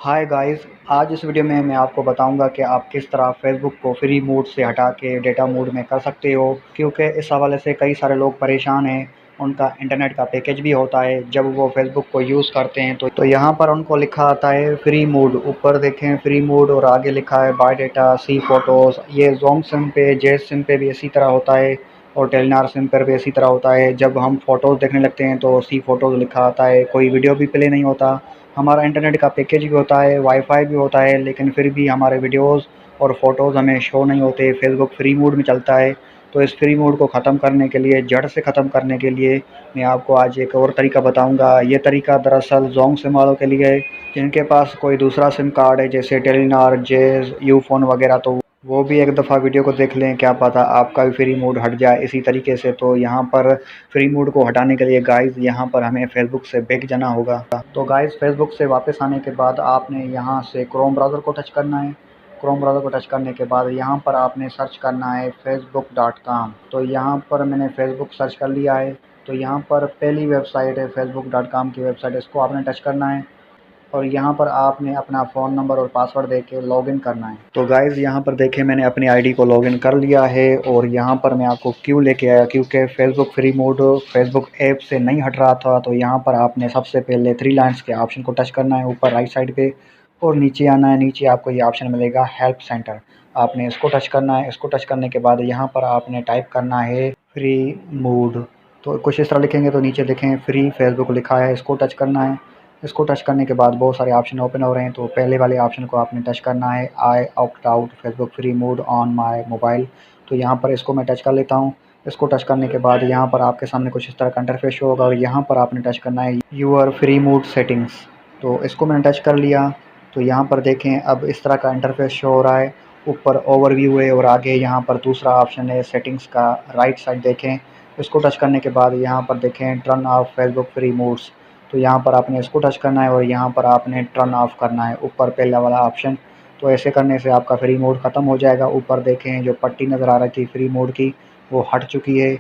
Hi guys. आज इस video में मैं आपको बताऊंगा कि आप किस तरह फेसबुक को फ्री मोड से हटा के डेटा मोड में कर सकते हो, क्योंकि इस हवाले से कई सारे लोग परेशान हैं। उनका इंटरनेट का पैकेज भी होता है, जब वो फेसबुक को यूज़ करते हैं तो यहाँ पर उनको लिखा आता है फ्री मोड। ऊपर देखें फ्री मोड और आगे लिखा है बाय डेटा सी फ़ोटोज़। ये जोंग सिम पे, जेस सिम पे भी इसी तरह होता है और टेलीनॉर सिम पर भी इसी तरह होता है। जब हम फ़ोटोज़ देखने लगते हैं तो सी फ़ोटोज़ लिखा आता है। कोई वीडियो भी प्ले नहीं होता। हमारा इंटरनेट का पैकेज भी होता है, वाईफाई भी होता है, लेकिन फिर भी हमारे वीडियोज़ और फ़ोटोज़ हमें शो नहीं होते। फेसबुक फ्री मोड में चलता है। तो इस फ्री मोड को ख़त्म करने के लिए, जड़ से ख़त्म करने के लिए, मैं आपको आज एक और तरीका बताऊंगा। ये तरीका दरअसल जोंग सिम वालों के लिए है, जिनके पास कोई दूसरा सिम कार्ड है जैसे टेलीनॉर, जेज, यूफोन वगैरह। तो वो भी एक दफ़ा वीडियो को देख लें, क्या पता आपका भी फ्री मोड हट जाए इसी तरीके से। तो यहाँ पर फ्री मोड को हटाने के लिए गाइस यहाँ पर हमें फेसबुक से बैक जाना होगा। तो गाइस फेसबुक से वापस आने के बाद आपने यहाँ से क्रोम ब्राउज़र को टच करना है। क्रोम ब्राउज़र को टच करने के बाद यहाँ पर आपने सर्च करना है facebook.com। तो यहाँ पर मैंने फेसबुक सर्च कर लिया है। तो यहाँ पर पहली वेबसाइट है facebook.com की वेबसाइट, इसको आपने टच करना है और यहाँ पर आपने अपना फ़ोन नंबर और पासवर्ड देके लॉगिन करना है। तो गाइज़ यहाँ पर देखें मैंने अपनी आईडी को लॉगिन कर लिया है और यहाँ पर मैं आपको क्यों लेके आया, क्योंकि Facebook free mode Facebook app से नहीं हट रहा था। तो यहाँ पर आपने सबसे पहले थ्री लाइन्स के ऑप्शन को टच करना है ऊपर राइट साइड पे और नीचे आना है। नीचे आपको ये ऑप्शन मिलेगा हेल्प सेंटर, आपने इसको टच करना है। इसको टच करने के बाद यहाँ पर आपने टाइप करना है फ्री मोड। तो कुछ इस तरह लिखेंगे तो नीचे देखें फ्री फेसबुक लिखा है, इसको टच करना है। इसको टच करने के बाद बहुत सारे ऑप्शन ओपन हो रहे हैं। तो पहले वाले ऑप्शन को आपने टच करना है, आई opt out Facebook free mode on my mobile. तो यहाँ पर इसको मैं टच कर लेता हूँ। इसको टच करने के बाद यहाँ पर आपके सामने कुछ इस तरह का इंटरफेस शो होगा और यहाँ पर आपने टच करना है यूर फ्री मोड सेटिंग्स। तो इसको मैंने टच कर लिया। तो यहाँ पर देखें अब इस तरह का इंटरफेस शो हो रहा है। ऊपर ओवरव्यू है और आगे यहाँ पर दूसरा ऑप्शन है सेटिंग्स का, राइट साइड देखें। इसको टच करने के बाद यहाँ पर देखें turn off Facebook free modes. तो यहाँ पर आपने इसको टच करना है और यहाँ पर आपने टर्न ऑफ करना है ऊपर पहला वाला ऑप्शन। तो ऐसे करने से आपका फ्री मोड ख़त्म हो जाएगा। ऊपर देखें जो पट्टी नज़र आ रही थी फ्री मोड की, वो हट चुकी है।